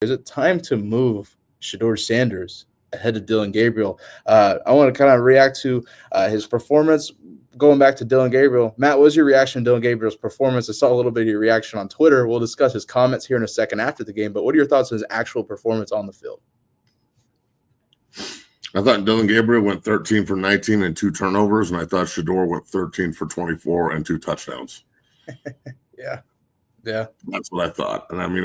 Is it time to move Shedeur Sanders ahead of Dillon Gabriel? I want to kind of react to his performance. Going back to Dillon Gabriel, Matt, what was your reaction to Dillon Gabriel's performance? I saw a little bit of your reaction on Twitter. We'll discuss his comments here in a second after the game, but what are your thoughts on his actual performance on the field? I thought Dillon Gabriel went 13 for 19 and 2 turnovers, and I thought Shedeur went 13 for 24 and 2 touchdowns. Yeah. That's what I thought. And I mean,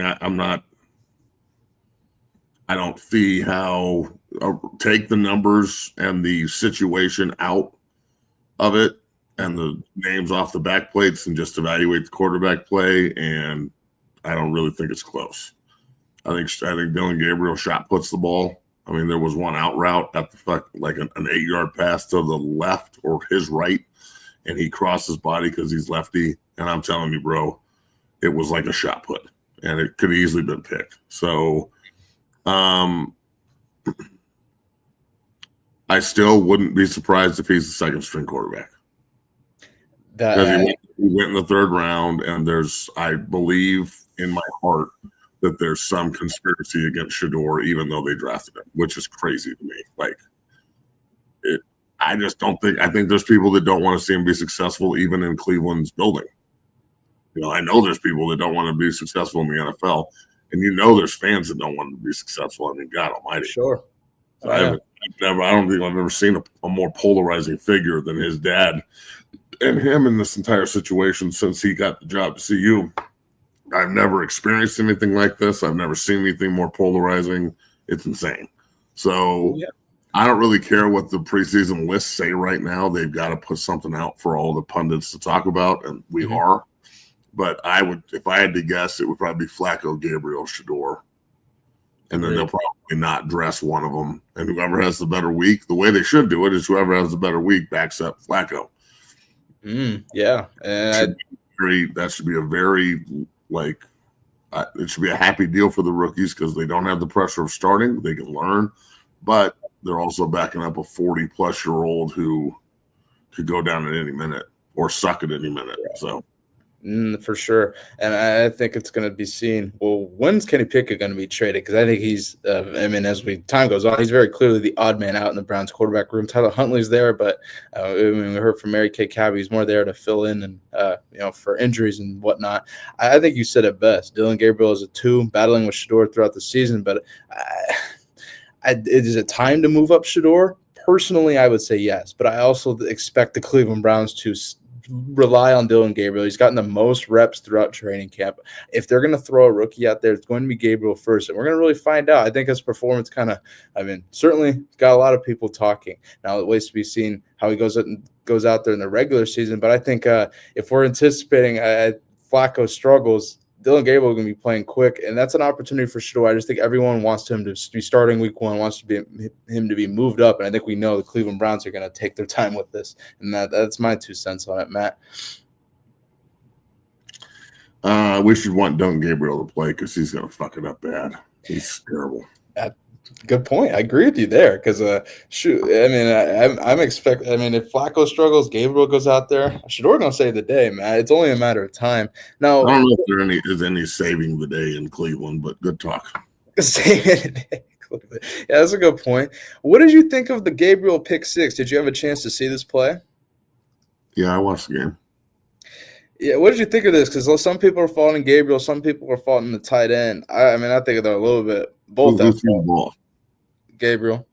I don't see how take the numbers and the situation out of it and the names off the back plates and just evaluate the quarterback play, and I don't really think it's close. I think Dillon Gabriel shot puts the ball. I mean, there was one out route at the like an 8-yard pass to the left or his right, and he crossed his body because he's lefty. And I'm telling you, bro, it was like a shot put, and it could have easily been picked. So, I still wouldn't be surprised if he's the second string quarterback. Because he went in the 3rd round, and I believe in my heart that there's some conspiracy against Shedeur, even though they drafted him, which is crazy to me. Like, I just don't think. I think there's people that don't want to see him be successful, even in Cleveland's building. I know there's people that don't want to be successful in the NFL, and there's fans that don't want to be successful. I mean, God Almighty. Sure. So I don't think I've ever seen a more polarizing figure than his dad and him in this entire situation since he got the job at CU. I've never experienced anything like this. I've never seen anything more polarizing. It's insane. So I don't really care what the preseason lists say right now. They've got to put something out for all the pundits to talk about, and we are. But if I had to guess, it would probably be Flacco, Gabriel, Shedeur. And then they'll probably not dress one of them. And whoever has the better week, the way they should do it is whoever has the better week backs up Flacco. Yeah. And that should be a very, it should be a happy deal for the rookies because they don't have the pressure of starting. They can learn. But they're also backing up a 40-plus-year-old who could go down at any minute or suck at any minute. So. For sure. And I think it's going to be seen. Well, when's Kenny Pickett going to be traded? Because I think he's, as time goes on, he's very clearly the odd man out in the Browns quarterback room. Tyler Huntley's there, but we heard from Mary Kay Cabby, he's more there to fill in and, for injuries and whatnot. I think you said it best. Dillon Gabriel is a 2, battling with Shedeur throughout the season. But is it time to move up Shedeur? Personally, I would say yes. But I also expect the Cleveland Browns to rely on Dillon Gabriel. He's gotten the most reps throughout training camp. If they're going to throw a rookie out there, it's going to be Gabriel first, and we're going to really find out. I think his performance certainly got a lot of people talking. Now it waits to be seen how he goes out there in the regular season, but I think if we're anticipating Flacco struggles, Dillon Gabriel is going to be playing quick, and that's an opportunity for Shedeur. I just think everyone wants him to be starting week 1, wants him to be moved up, and I think we know the Cleveland Browns are going to take their time with this, and that's my 2 cents on it, Matt. We should want Dillon Gabriel to play because he's going to fuck it up bad. He's terrible. Good point. I agree with you there because, I'm expecting. If Flacco struggles, Gabriel goes out there. Shedeur going to save the day, man. It's only a matter of time. Now, I don't know if there is any saving the day in Cleveland, but good talk. Saving the day. Yeah, that's a good point. What did you think of the Gabriel pick 6? Did you have a chance to see this play? Yeah, I watched the game. Yeah, what did you think of this? Because some people are faulting Gabriel, some people are faulting the tight end. I think they're a little bit both. Who threw the ball? Gabriel.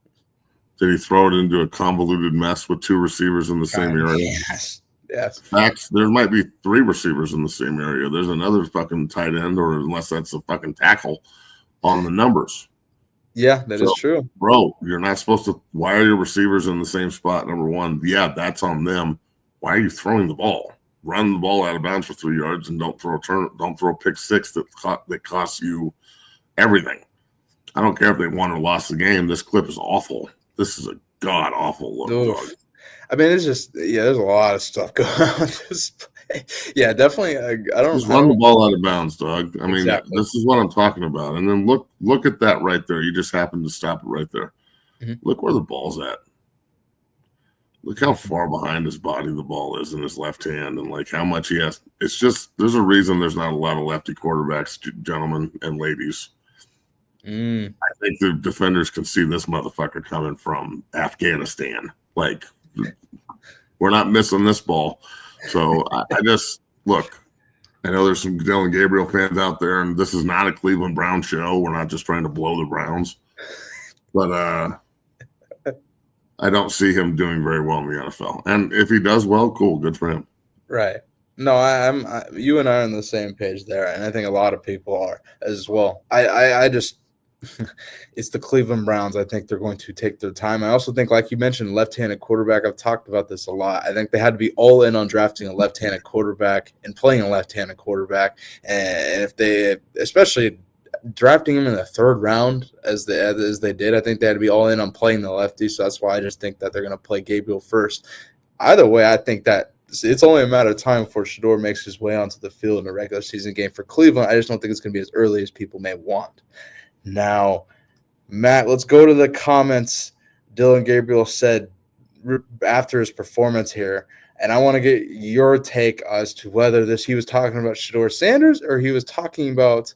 Did he throw it into a convoluted mess with 2 receivers in the same area? Yes. Facts. There might be 3 receivers in the same area. There's another fucking tight end, or unless that's a fucking tackle on the numbers. Yeah, that is true. Bro, you're not supposed to. Why are your receivers in the same spot? Number 1. Yeah, that's on them. Why are you throwing the ball? Run the ball out of bounds for 3 yards and don't throw a pick 6 that costs you everything. I don't care if they won or lost the game. This clip is awful. This is a god awful look. Dog. It's just there's a lot of stuff going on with this play. Yeah, definitely. I don't just run the ball out of bounds, dog. Exactly. This is what I'm talking about. And then look at that right there. You just happened to stop it right there. Mm-hmm. Look where the ball's at. Look how far behind his body the ball is in his left hand and how much he has. It's just there's a reason there's not a lot of lefty quarterbacks, gentlemen and ladies. I think the defenders can see this motherfucker coming from Afghanistan. Like, we're not missing this ball. So I just look. I know there's some Dillon Gabriel fans out there, and this is not a Cleveland Browns show. We're not just trying to blow the Browns, but I don't see him doing very well in the NFL. And if he does well, cool, good for him. Right. No, you and I are on the same page there, and I think a lot of people are as well. I just it's the Cleveland Browns. I think they're going to take their time. I also think, like you mentioned, left-handed quarterback. I've talked about this a lot. I think they had to be all in on drafting a left-handed quarterback and playing a left-handed quarterback. And if they, especially drafting him in the third round as they did, I think they had to be all in on playing the lefty. So that's why I just think that they're going to play Gabriel first. Either way, I think that it's only a matter of time before Shedeur makes his way onto the field in a regular season game for Cleveland. I just don't think it's going to be as early as people may want. Now, Matt, let's go to the comments. Dillon Gabriel said after his performance here, and I want to get your take as to whether he was talking about Shedeur Sanders or he was talking about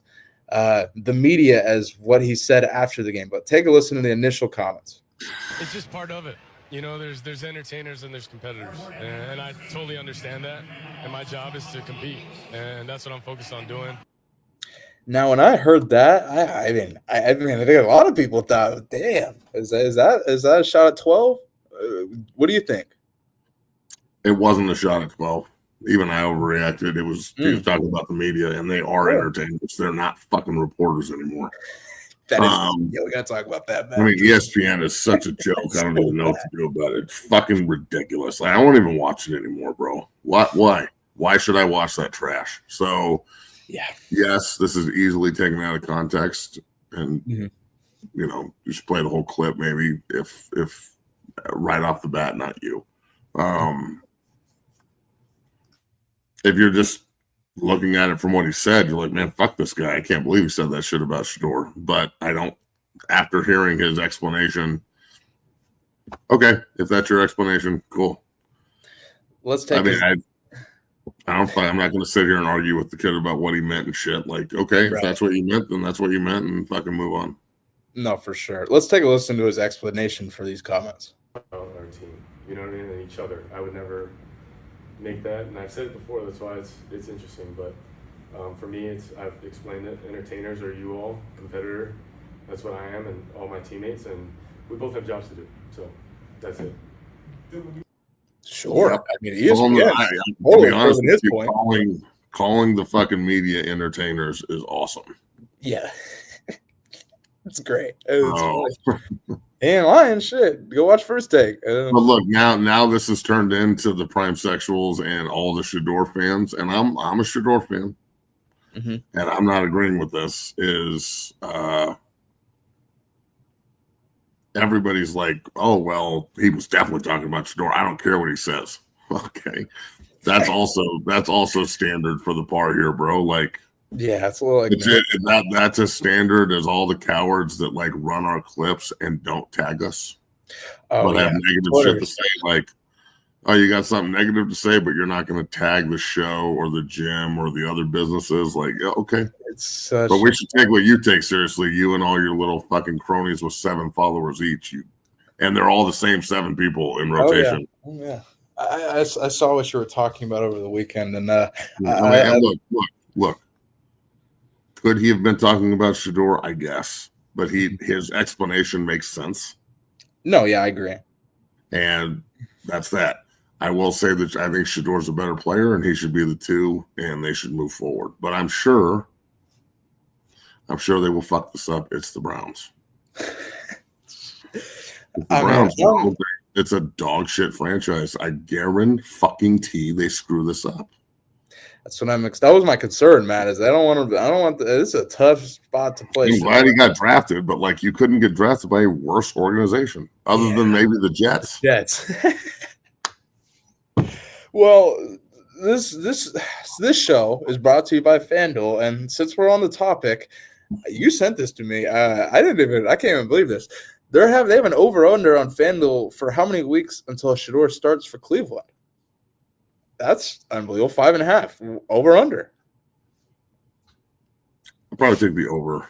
the media as what he said after the game. But take a listen to the initial comments. It's just part of it. You know, there's entertainers and there's competitors, and I totally understand that. And my job is to compete, and that's what I'm focused on doing. Now, when I heard that, I think a lot of people thought, "Damn, is that a shot at 12?" What do you think? It wasn't a shot at 12. Even I overreacted. He was talking about the media, and they are entertainers. They're not fucking reporters anymore. That is, we gotta talk about that, man. I mean, ESPN is such a joke. I don't even know what to do about it. It's fucking ridiculous. Like, I won't even watch it anymore, bro. Why? Why should I watch that trash? So, yeah. Yes, this is easily taken out of context, and you should play the whole clip maybe if right off the bat, not you. If you're just looking at it from what he said, you're like, man, fuck this guy. I can't believe he said that shit about Shedeur. But I don't, after hearing his explanation, okay, if that's your explanation, cool. Let's take I'm not going to sit here and argue with the kid about what he meant and shit. Like, okay, if that's what you meant, then that's what you meant, and fucking move on. No, for sure. Let's take a listen to his explanation for these comments. Our team, you know what I mean, and each other. I would never make that, and I've said it before. That's why it's interesting. But for me, I've explained it. Entertainers are you all, competitor. That's what I am, and all my teammates, and we both have jobs to do. So that's it. Sure. Yep. I mean, ESPN. To be honest with you, calling the fucking media entertainers is awesome. Yeah. It's great. And lying shit. Go watch First Take. But look, now this has turned into the prime sexuals and all the Shedeur fans, and I'm a Shedeur fan, and I'm not agreeing with this. Everybody's like, oh well, he was definitely talking about Shedeur. I don't care what he says. Okay, that's also standard for the par here, bro. Like, yeah, it's a little like that's as standard as all the cowards that like run our clips and don't tag us, but have negative shit to say. Like, oh, you got something negative to say, but you're not going to tag the show or the gym or the other businesses. Like, yeah, okay. But we should take what you take seriously. You and all your little fucking cronies with 7 followers each, and they're all the same 7 people in rotation. Oh, yeah. I saw what you were talking about over the weekend, and look. Could he have been talking about Shedeur? I guess, but his explanation makes sense. No, yeah, I agree, and that's that. I will say that I think Shedeur's a better player, and he should be the 2, and they should move forward. But I'm sure they will fuck this up. It's the Browns. It's a dog shit franchise. I guarantee they screw this up. That's what that was my concern, Matt. Is I don't want. This is a tough spot to play. I'm glad he got drafted, but like you couldn't get drafted by a worse organization other than maybe the Jets. Well, this show is brought to you by FanDuel, and since we're on the topic, you sent this to me. I can't even believe this. They have an over/under on FanDuel for how many weeks until Shedeur starts for Cleveland. That's unbelievable. 5.5 over/under. I'll probably take the over.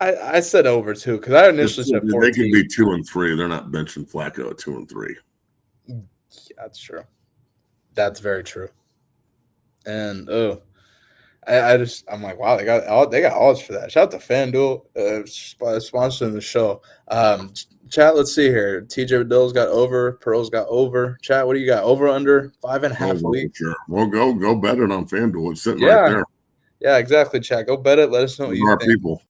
I said over too because I initially said 14. They can be 2-3. They're not benching Flacco at 2-3. Yeah, that's true. That's very true. And I'm like, wow, they got odds for that. Shout out to FanDuel, sponsoring the show. Chat, let's see here. TJ Dill's got over. Pearl's got over. Chat, what do you got? Over under 5.5 weeks. Sure. Well, go bet it on FanDuel. It's sitting Yeah. right there. Yeah, exactly. Chat, go bet it. Let us know what you think. People.